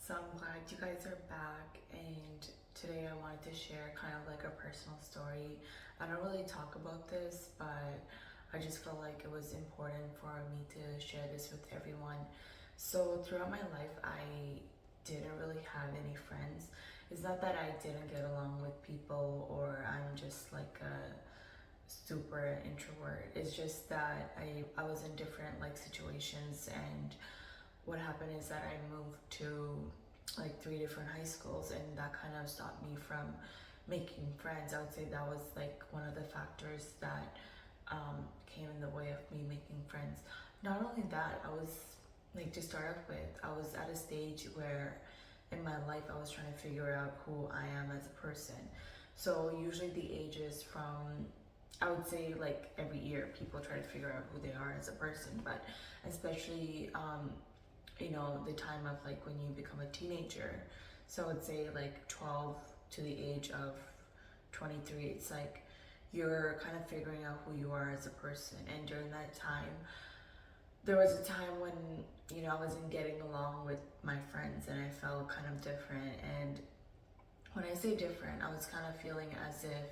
So I'm glad you guys are back, and today I wanted to share kind of like a personal story. I don't really talk about this, but I just felt like it was important for me to share this with everyone. So throughout my life, I didn't really have any friends. It's not that I didn't get along with people or I'm just like a super introvert. It's just that I was in different like situations, and what happened is that I moved to like three different high schools, and that kind of stopped me from making friends. I would say that was like one of the factors that came in the way of me making friends. Not only that, I was like, to start off with, I was at a stage where in my life I was trying to figure out who I am as a person. So usually the ages from, I would say, like every year people try to figure out who they are as a person, but especially the time of like when you become a teenager. So I would say like 12 to the age of 23, it's like you're kind of figuring out who you are as a person. And during that time, there was a time when, I wasn't getting along with my friends and I felt kind of different. And when I say different, I was kind of feeling as if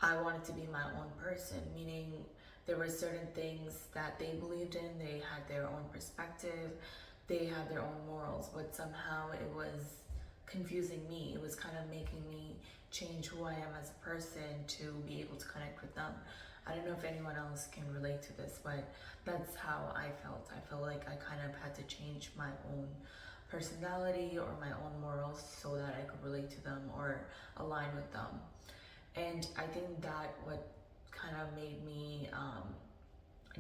I wanted to be my own person, meaning there were certain things that they believed in, they had their own perspective, they had their own morals, but somehow it was confusing me. It was kind of making me change who I am as a person to be able to connect with them. I don't know if anyone else can relate to this, but that's how I felt. I felt like I kind of had to change my own personality or my own morals so that I could relate to them or align with them. And I think that what kind of made me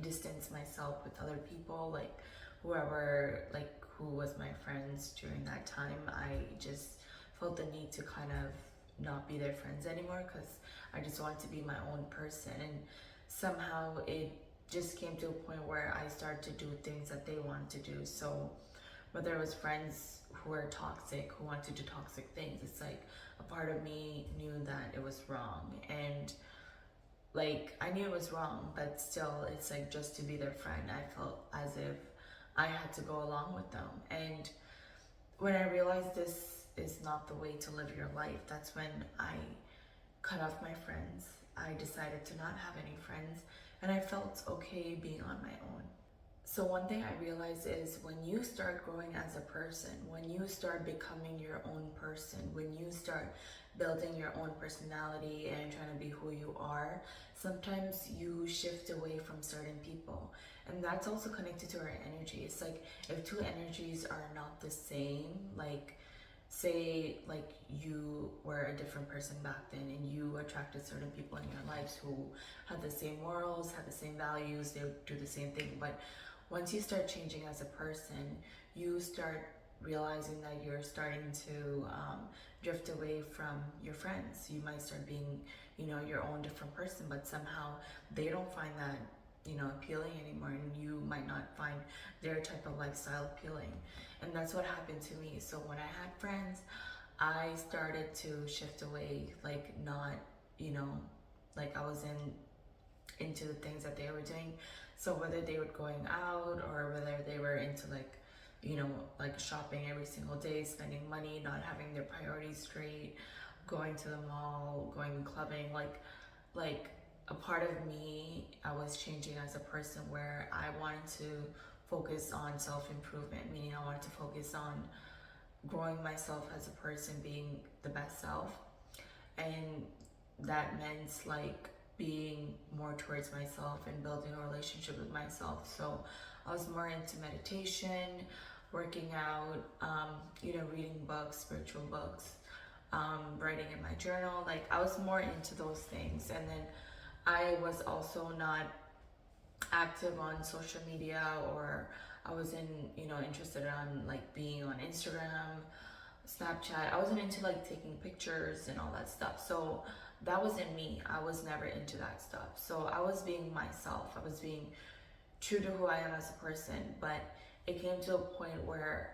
distance myself with other people, like whoever, like who was my friends during that time. I just felt the need to kind of not be their friends anymore because I just wanted to be my own person. And somehow it just came to a point where I started to do things that they wanted to do. So whether it was friends who were toxic, who wanted to do toxic things, it's like a part of me knew that it was wrong. And like I knew it was wrong, but still it's like just to be their friend, I felt as if I had to go along with them. And when I realized this is not the way to live your life, that's when I cut off my friends. I decided to not have any friends, and I felt okay being on my own. So one thing I realized is when you start growing as a person, when you start becoming your own person, when you start building your own personality and trying to be who you are, sometimes you shift away from certain people. And that's also connected to our energy. It's like if two energies are not the same, like say like you were a different person back then and you attracted certain people in your lives who had the same morals, had the same values, they would do the same thing. But once you start changing as a person, you start realizing that you're starting to drift away from your friends. You might start being, your own different person, but somehow they don't find that, appealing anymore, and you might not find their type of lifestyle appealing. And that's what happened to me. So when I had friends, I started to shift away, like not, like I was into the things that they were doing. So whether they were going out or whether they were into like, like shopping every single day, spending money, not having their priorities straight, going to the mall, going clubbing, like a part of me, I was changing as a person where I wanted to focus on self-improvement, meaning I wanted to focus on growing myself as a person, being the best self. And that meant like being more towards myself and building a relationship with myself. So I was more into meditation, working out, reading books, spiritual books, writing in my journal. Like I was more into those things. And then I was also not active on social media, or I wasn't, interested on like being on Instagram, Snapchat. I wasn't into like taking pictures and all that stuff. So that wasn't me. I was never into that stuff. So I was being myself. I was being true to who I am as a person. But it came to a point where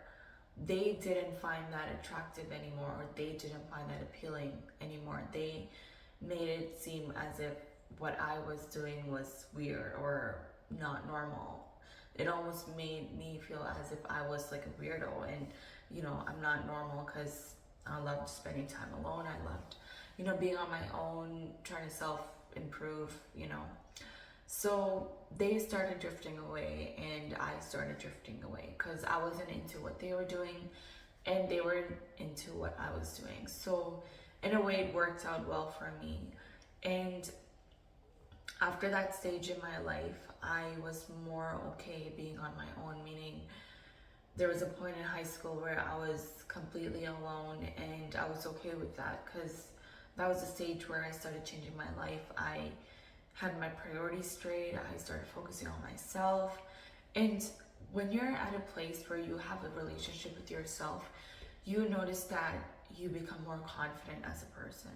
they didn't find that attractive anymore, or they didn't find that appealing anymore. They made it seem as if what I was doing was weird or not normal. It almost made me feel as if I was like a weirdo, and I'm not normal because I loved spending time alone. I loved, being on my own, trying to self improve. So they started drifting away and I started drifting away because I wasn't into what they were doing and they weren't into what I was doing. So in a way, it worked out well for me. And after that stage in my life, I was more okay being on my own, meaning there was a point in high school where I was completely alone and I was okay with that because that was the stage where I started changing my life. I had my priorities straight, I started focusing on myself. And when you're at a place where you have a relationship with yourself, you notice that you become more confident as a person.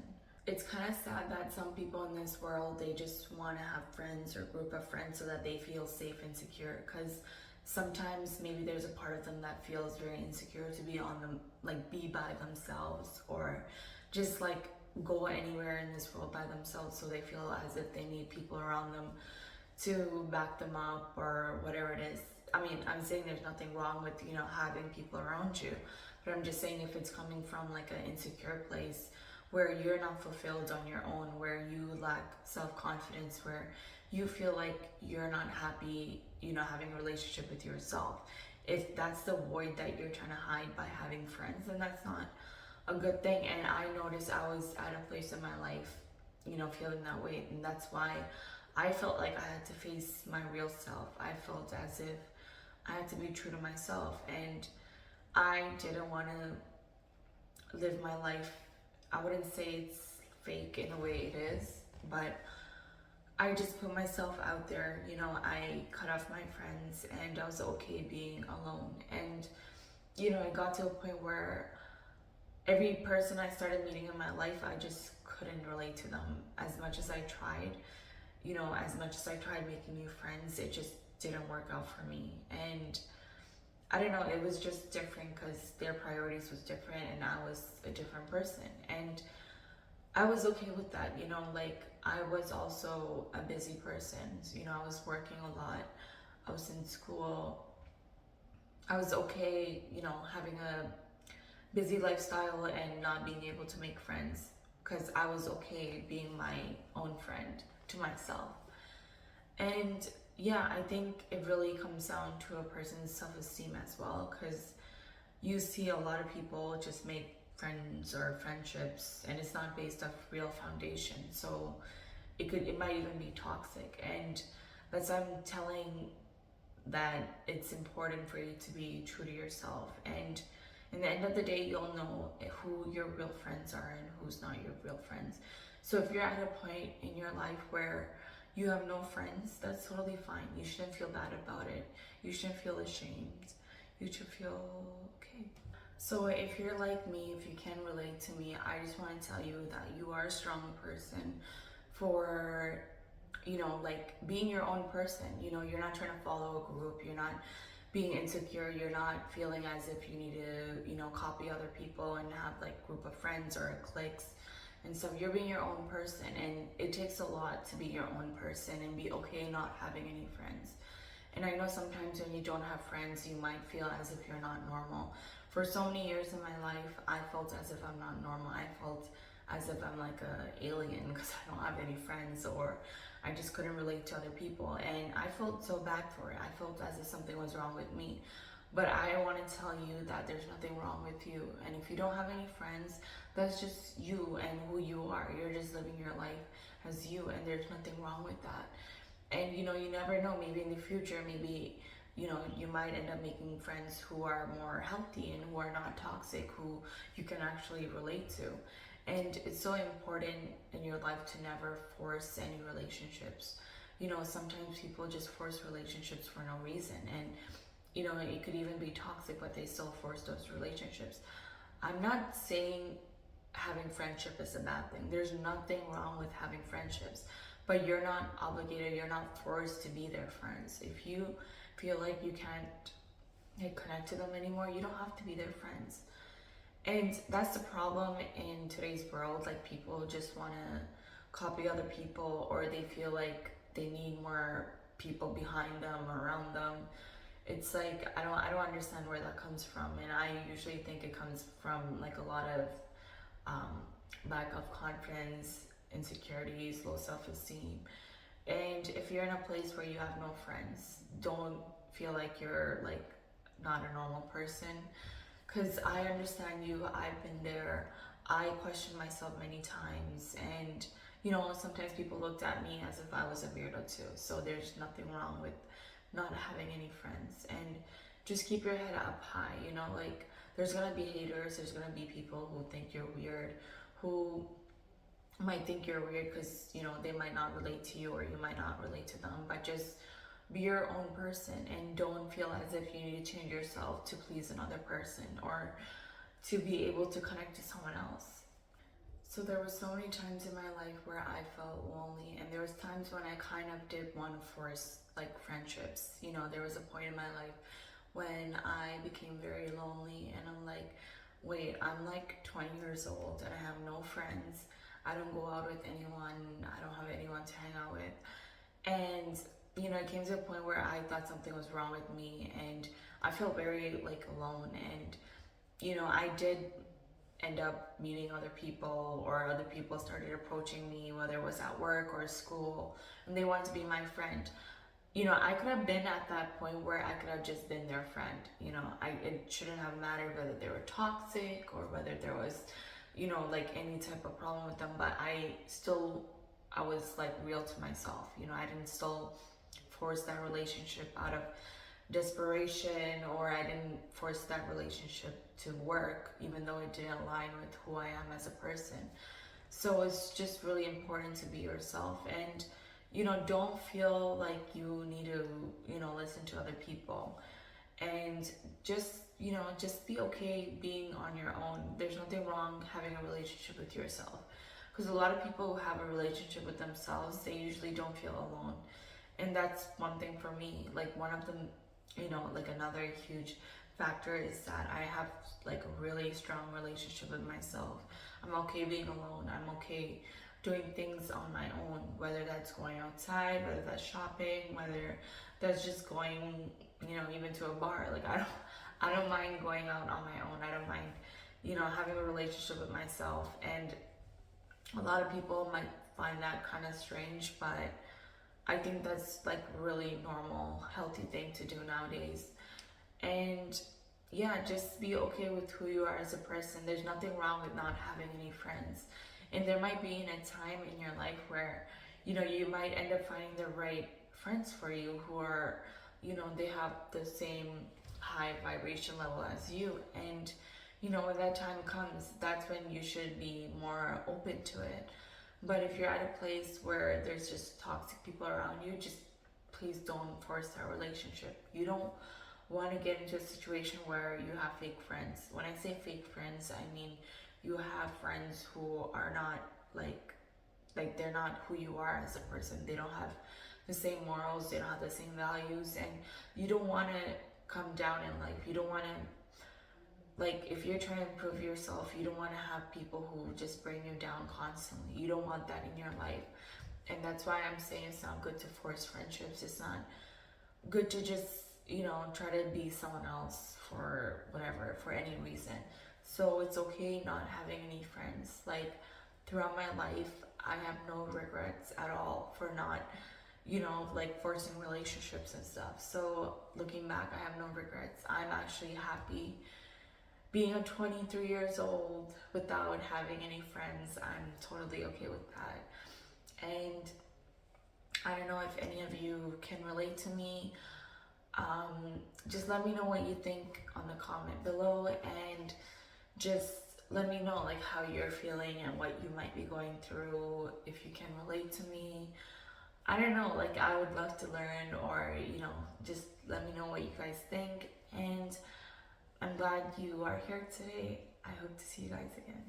It's kind of sad that some people in this world, they just want to have friends or group of friends so that they feel safe and secure, because sometimes maybe there's a part of them that feels very insecure to be on them, like be by themselves, or just like go anywhere in this world by themselves, so they feel as if they need people around them to back them up or whatever it is. I mean, I'm saying there's nothing wrong with, having people around you, but I'm just saying if it's coming from like an insecure place where you're not fulfilled on your own, where you lack self-confidence, where you feel like you're not happy, having a relationship with yourself. If that's the void that you're trying to hide by having friends, then that's not a good thing. And I noticed I was at a place in my life, feeling that way. And that's why I felt like I had to face my real self. I felt as if I had to be true to myself. And I didn't want to live my life, I wouldn't say it's fake in a way it is, but I just put myself out there. I cut off my friends and I was okay being alone. And, it got to a point where every person I started meeting in my life, I just couldn't relate to them as much as I tried. As much as I tried making new friends, it just didn't work out for me. And I don't know, it was just different because their priorities was different and I was a different person. And I was okay with that, like I was also a busy person. I was working a lot. I was in school. I was okay, having a busy lifestyle and not being able to make friends because I was okay being my own friend to myself. And yeah, I think it really comes down to a person's self-esteem as well, because you see a lot of people just make friends or friendships and it's not based off real foundation, so it might even be toxic. And that's why I'm telling that it's important for you to be true to yourself. And in the end of the day, you'll know who your real friends are and who's not your real friends. So if you're at a point in your life where you have no friends, that's totally fine. You shouldn't feel bad about it. You shouldn't feel ashamed. You should feel okay. So if you're like me, if you can relate to me, I just want to tell you that you are a strong person for, like being your own person. You're not trying to follow a group. You're not being insecure. You're not feeling as if you need to, copy other people and have like group of friends or cliques. And so you're being your own person, and it takes a lot to be your own person and be okay not having any friends. And I know sometimes when you don't have friends, you might feel as if you're not normal. For so many years in my life, I felt as if I'm not normal. I felt as if I'm like a alien because I don't have any friends, or I just couldn't relate to other people. And I felt so bad for it. I felt as if something was wrong with me. But I want to tell you that there's nothing wrong with you. And if you don't have any friends, that's just you and who you are. You're just living your life as you, and there's nothing wrong with that. And you never know, maybe in the future, maybe you might end up making friends who are more healthy and who are not toxic, who you can actually relate to. And it's so important in your life to never force any relationships. Sometimes people just force relationships for no reason, and it could even be toxic, but they still force those relationships. I'm not saying having friendship is a bad thing. There's nothing wrong with having friendships, but you're not obligated, you're not forced to be their friends. If you feel like you can't connect to them anymore, you don't have to be their friends. And that's the problem in today's world. Like, people just want to copy other people, or they feel like they need more people behind them or around them. it's like I don't understand where that comes from, and I usually think it comes from like a lot of um, lack of confidence, insecurities, low self-esteem. And if you're in a place where you have no friends, don't feel like you're like not a normal person, because I understand you. I've been there. I questioned myself many times, and sometimes people looked at me as if I was a weirdo too. So there's nothing wrong with not having any friends, and just keep your head up high. Like there's gonna be haters. There's gonna be people who think you're weird, who might think you're weird because they might not relate to you or you might not relate to them. But just be your own person and don't feel as if you need to change yourself to please another person or to be able to connect to someone else. So there were so many times in my life where I felt lonely, and there was times when I kind of did want to force like friendships. There was a point in my life when I became very lonely, and I'm like, wait, I'm like 20 years old and I have no friends. I don't go out with anyone. I don't have anyone to hang out with. And it came to a point where I thought something was wrong with me, and I felt very like alone. And I did end up meeting other people, or other people started approaching me, whether it was at work or school, and they wanted to be my friend. I could have been at that point where I could have just been their friend. It shouldn't have mattered whether they were toxic or whether there was, like any type of problem with them. But I was like real to myself. I didn't still force that relationship out of desperation, or I didn't force that relationship to work, even though it didn't align with who I am as a person. So it's just really important to be yourself, and don't feel like you need to listen to other people, and just be okay being on your own. There's nothing wrong having a relationship with yourself, because a lot of people who have a relationship with themselves, they usually don't feel alone. And that's one thing for me. Like one of them, like another huge factor is that I have like a really strong relationship with myself. I'm okay being alone. I'm okay doing things on my own, whether that's going outside, whether that's shopping, whether that's just going, even to a bar. Like I don't mind going out on my own. I don't mind, having a relationship with myself. And a lot of people might find that kind of strange, but I think that's like really normal, healthy thing to do nowadays. And yeah, just be okay with who you are as a person. There's nothing wrong with not having any friends. And there might be in a time in your life where, you might end up finding the right friends for you who are, they have the same high vibration level as you. And, when that time comes, that's when you should be more open to it. But if you're at a place where there's just toxic people around you, just please don't force that relationship. You don't want to get into a situation where you have fake friends. When I say fake friends, I mean you have friends who are not like they're not who you are as a person. They don't have the same morals, they don't have the same values, and you don't want to come down in life. You don't want to, like, if you're trying to improve yourself, you don't want to have people who just bring you down constantly. You don't want that in your life. And that's why I'm saying it's not good to force friendships. It's not good to just, try to be someone else for whatever, for any reason. So it's okay not having any friends. Like, throughout my life, I have no regrets at all for not, like forcing relationships and stuff. So looking back, I have no regrets. I'm actually happy being a 23 years old without having any friends. I'm totally okay with that. And I don't know if any of you can relate to me. Just let me know what you think on the comment below, and just let me know like how you're feeling and what you might be going through, if you can relate to me. I don't know, like I would love to learn, or just let me know what you guys think. And I'm glad you are here today. I hope to see you guys again.